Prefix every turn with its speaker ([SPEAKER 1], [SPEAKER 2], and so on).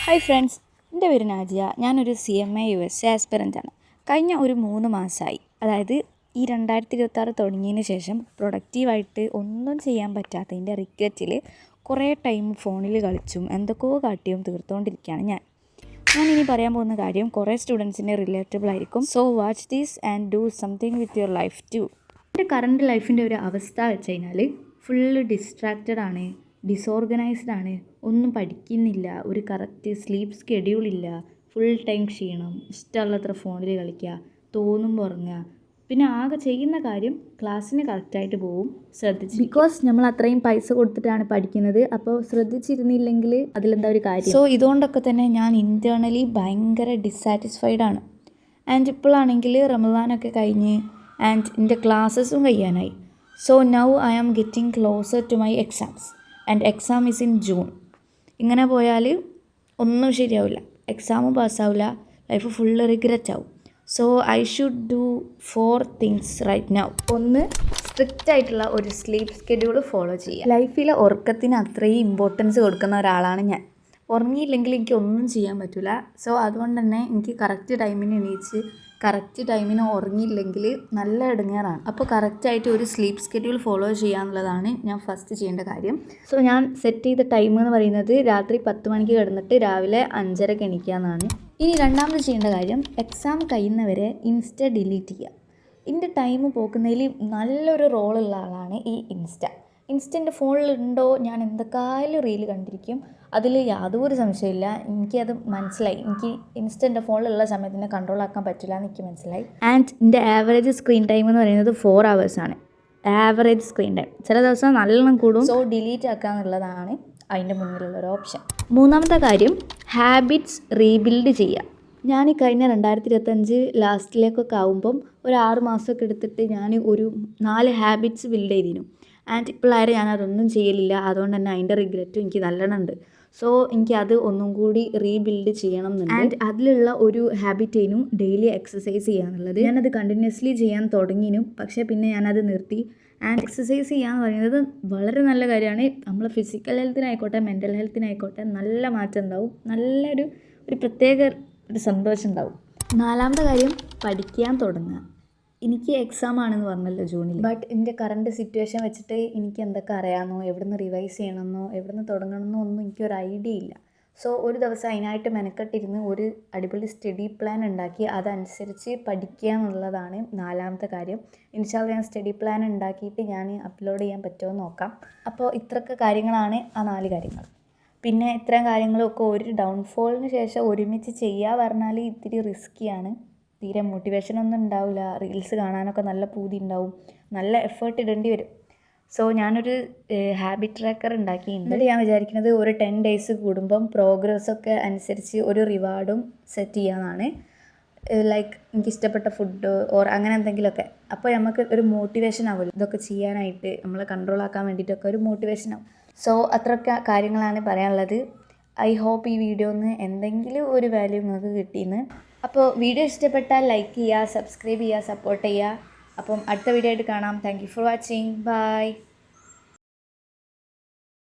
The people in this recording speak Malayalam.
[SPEAKER 1] ഹായ് ഫ്രണ്ട്സ്, എൻ്റെ പേര് നാജിയ. ഞാനൊരു CMA USA ആസ്പിറൻ്റാണ്. കഴിഞ്ഞ ഒരു 3 മാസമായി, അതായത് ഈ 2026 തുടങ്ങിയതിന് ശേഷം പ്രൊഡക്റ്റീവായിട്ട് ഒന്നും ചെയ്യാൻ പറ്റാത്തതിൻ്റെ റിഗ്രറ്റിൽ കുറേ ടൈം ഫോണിൽ കളിച്ചും എന്തൊക്കെയോ കാട്ടിയും തീർത്തുകൊണ്ടിരിക്കുകയാണ് ഞാനിനി പറയാൻ പോകുന്ന കാര്യം കുറേ സ്റ്റുഡൻസിൻ്റെ റിലേറ്റബിൾ ആയിരിക്കും. So watch these and do something with your life too. എൻ്റെ കറണ്ട് ലൈഫിൻ്റെ ഒരു അവസ്ഥ വെച്ച് കഴിഞ്ഞാൽ ഫുള്ള് ഡിസ്ട്രാക്റ്റഡ് ആണ്, ഡിസോർഗനൈസ്ഡ് ആണ്, ഒന്നും പഠിക്കുന്നില്ല, ഒരു കറക്റ്റ് സ്ലീപ്പ് സ്കെഡ്യൂളില്ല, ഫുൾ ടൈം ക്ഷീണം, ഇഷ്ടമുള്ളത്ര ഫോണിൽ കളിക്കുക, തോന്നുമ്പോൾ ഉറങ്ങുക. പിന്നെ ആകെ ചെയ്യുന്ന കാര്യം ക്ലാസ്സിന് കറക്റ്റായിട്ട് പോവും, ശ്രദ്ധിച്ച്, ബിക്കോസ് നമ്മൾ അത്രയും പൈസ കൊടുത്തിട്ടാണ് പഠിക്കുന്നത്. അപ്പോൾ ശ്രദ്ധിച്ചിരുന്നില്ലെങ്കിൽ അതിലെന്താ ഒരു കാര്യം. സോ ഇതുകൊണ്ടൊക്കെ തന്നെ ഞാൻ ഇൻറ്റേർണലി ഭയങ്കര ഡിസ്സാറ്റിസ്ഫൈഡ് ആണ്. ആൻഡ് ഇപ്പോഴാണെങ്കിൽ റമദാനൊക്കെ കഴിഞ്ഞ് ആൻഡ് എൻ്റെ ക്ലാസ്സസും കഴിയാനായി. So now I am getting closer to my exams and exam is in June. ഇങ്ങനെ പോയാൽ ഒന്നും ശരിയാവില്ല, എക്സാമും പാസ്സാവില്ല, ലൈഫ് ഫുള്ള് റിഗ്രറ്റ് ആവും. So I should do 4 things right now. ഒന്ന്, സ്ട്രിക്റ്റ് ആയിട്ടുള്ള ഒരു സ്ലീപ്പ് സ്കെഡ്യൂൾ ഫോളോ ചെയ്യുക. ലൈഫിലെ ഉറക്കത്തിന് അത്രയും ഇമ്പോർട്ടൻസ് കൊടുക്കുന്ന ഒരാളാണ് ഞാൻ. ഉറങ്ങിയില്ലെങ്കിൽ എനിക്ക് ഒന്നും ചെയ്യാൻ പറ്റില്ല. സോ അതുകൊണ്ട് തന്നെ എനിക്ക് കറക്റ്റ് ടൈമിന് എണീച്ച് കറക്റ്റ് ടൈമിന് ഉറങ്ങിയില്ലെങ്കിൽ നല്ല ഇടങ്ങേറാണ്. അപ്പോൾ കറക്റ്റായിട്ട് ഒരു സ്ലീപ്പ് സ്കെഡ്യൂൾ ഫോളോ ചെയ്യുക എന്നുള്ളതാണ് ഞാൻ ഫസ്റ്റ് ചെയ്യേണ്ട കാര്യം. സോ ഞാൻ സെറ്റ് ചെയ്ത ടൈം എന്ന് പറയുന്നത് രാത്രി 10 മണിക്ക് കിടന്നിട്ട് രാവിലെ 5:30 എണീക്കുക എന്നാണ്. ഇനി രണ്ടാമത് ചെയ്യേണ്ട കാര്യം, എക്സാം കഴിയുന്നവരെ ഇൻസ്റ്റ ഡിലീറ്റ് ചെയ്യുക. എൻ്റെ ടൈം പോക്കുന്നതിൽ നല്ലൊരു റോളുള്ള ആളാണ് ഈ ഇൻസ്റ്റൻ്റെ ഫോണിലുണ്ടോ ഞാൻ എന്തൊക്കെയായാലും റീല് കണ്ടിരിക്കും, അതിൽ യാതൊരു സംശയമില്ല. എനിക്കത് മനസ്സിലായി. എനിക്ക് ഇൻസ്റ്റൻ്റെ ഫോണിലുള്ള സമയത്തിനെ കൺട്രോൾ ആക്കാൻ പറ്റില്ല എന്ന് എനിക്ക് മനസ്സിലായി. ആൻഡ് എൻ്റെ ആവറേജ് സ്ക്രീൻ ടൈം എന്ന് പറയുന്നത് 4 hours ആണ്. ആവറേജ് സ്ക്രീൻ ടൈം ചില ദിവസം നല്ലോണം കൂടും. സോ ഡിലീറ്റ് ആക്കുക എന്നുള്ളതാണ് അതിൻ്റെ മുന്നിലുള്ളൊരു ഓപ്ഷൻ. മൂന്നാമത്തെ കാര്യം, ഹാബിറ്റ്സ് റീബിൽഡ് ചെയ്യുക. ഞാൻ ഈ കഴിഞ്ഞ 2025 ലാസ്റ്റിലേക്കൊക്കെ ആകുമ്പം ഒരു 6 മാസമൊക്കെ എടുത്തിട്ട് ഞാൻ ഒരു 4 ഹാബിറ്റ്സ് ബിൽഡ് ചെയ്തിരുന്നു. ആൻഡ് ഇപ്പോഴാരെ ഞാൻ അതൊന്നും ചെയ്യലില്ല. അതുകൊണ്ട് തന്നെ അതിൻ്റെ റിഗ്രറ്റും എനിക്ക് നല്ലോണം ഉണ്ട്. സോ എനിക്ക് അത് ഒന്നും കൂടി റീബിൽഡ് ചെയ്യണം എന്നുണ്ട്. ആൻഡ് അതിലുള്ള ഒരു ഹാബിറ്റേനും ഡെയിലി എക്സസൈസ് ചെയ്യുക എന്നുള്ളത്. ഞാനത് കണ്ടിന്യൂസ്ലി ചെയ്യാൻ തുടങ്ങിനും, പക്ഷേ പിന്നെ ഞാനത് നിർത്തി. ആൻഡ് എക്സസൈസ് ചെയ്യാന്ന് പറയുന്നത് വളരെ നല്ല കാര്യമാണ്. നമ്മൾ ഫിസിക്കൽ ഹെൽത്തിനായിക്കോട്ടെ മെൻ്റൽ ഹെൽത്തിനായിക്കോട്ടെ നല്ല മാറ്റം ഉണ്ടാവും, നല്ലൊരു പ്രത്യേക ഒരു സന്തോഷം ഉണ്ടാവും. നാലാമത്തെ കാര്യം, പഠിക്കാൻ തുടങ്ങുക. എനിക്ക് എക്സാം ആണെന്ന് പറഞ്ഞല്ലോ ജൂണിൽ. ബട്ട് എൻ്റെ കറണ്ട് സിറ്റുവേഷൻ വെച്ചിട്ട് എനിക്ക് എന്തൊക്കെ അറിയാമെന്നോ, എവിടെ നിന്ന് റിവൈസ് ചെയ്യണമെന്നോ, എവിടെ നിന്ന് തുടങ്ങണമെന്നോ ഒന്നും എനിക്കൊരു ഐഡിയ ഇല്ല. സോ ഒരു ദിവസം അതിനായിട്ട് മെനക്കെട്ടിരുന്ന് ഒരു അടിപൊളി സ്റ്റഡി പ്ലാൻ ഉണ്ടാക്കി അതനുസരിച്ച് പഠിക്കുക എന്നുള്ളതാണ് നാലാമത്തെ കാര്യം. ഇൻഷാ അല്ലാഹ് ഞാൻ സ്റ്റഡി പ്ലാൻ ഉണ്ടാക്കിയിട്ട് ഞാൻ അപ്ലോഡ് ചെയ്യാൻ പറ്റുമോ എന്ന് നോക്കാം. അപ്പോൾ ഇത്രയൊക്കെ കാര്യങ്ങളാണ് ആ 4 കാര്യങ്ങൾ. പിന്നെ ഇത്രയും കാര്യങ്ങളൊക്കെ ഒരു ഡൗൺഫോളിന് ശേഷം ഒരുമിച്ച് ചെയ്യുക പറഞ്ഞാൽ ഇത്തിരി റിസ്ക്കിയാണ്. തീരെ മോട്ടിവേഷനൊന്നും ഉണ്ടാവില്ല. റീൽസ് കാണാനൊക്കെ നല്ല പൂതി ഉണ്ടാവും, നല്ല എഫേർട്ട് ഇടേണ്ടി വരും. സോ ഞാനൊരു ഹാബിറ്റ് ട്രാക്കർ ഉണ്ടാക്കിയിട്ടുണ്ട്. എന്നിട്ട് ഞാൻ വിചാരിക്കുന്നത് ഒരു 10 days കൂടുമ്പം പ്രോഗ്രസ്സൊക്കെ അനുസരിച്ച് ഒരു റിവാർഡും സെറ്റ് ചെയ്യാമെന്നാണ്. ലൈക്ക് എനിക്കിഷ്ടപ്പെട്ട ഫുഡ് ഓർ അങ്ങനെ എന്തെങ്കിലുമൊക്കെ. അപ്പോൾ നമുക്ക് ഒരു മോട്ടിവേഷൻ ആവുമല്ലോ ഇതൊക്കെ ചെയ്യാനായിട്ട്, നമ്മളെ കൺട്രോൾ ആക്കാൻ വേണ്ടിയിട്ടൊക്കെ ഒരു മോട്ടിവേഷൻ ആവും. സോ അത്രയൊക്കെ കാര്യങ്ങളാണ് പറയാനുള്ളത്. ഐ ഹോപ്പ് ഈ വീഡിയോന്ന് എന്തെങ്കിലും ഒരു വാല്യൂ നിങ്ങൾക്ക് കിട്ടിയെന്ന്. അപ്പോൾ വീഡിയോ ഇഷ്ടപ്പെട്ടാൽ ലൈക്ക് ചെയ്യുക, സബ്സ്ക്രൈബ് ചെയ്യുക, സപ്പോർട്ട് ചെയ്യുക. അപ്പം അടുത്ത വീഡിയോ ആയിട്ട് കാണാം. Thank you for watching. By.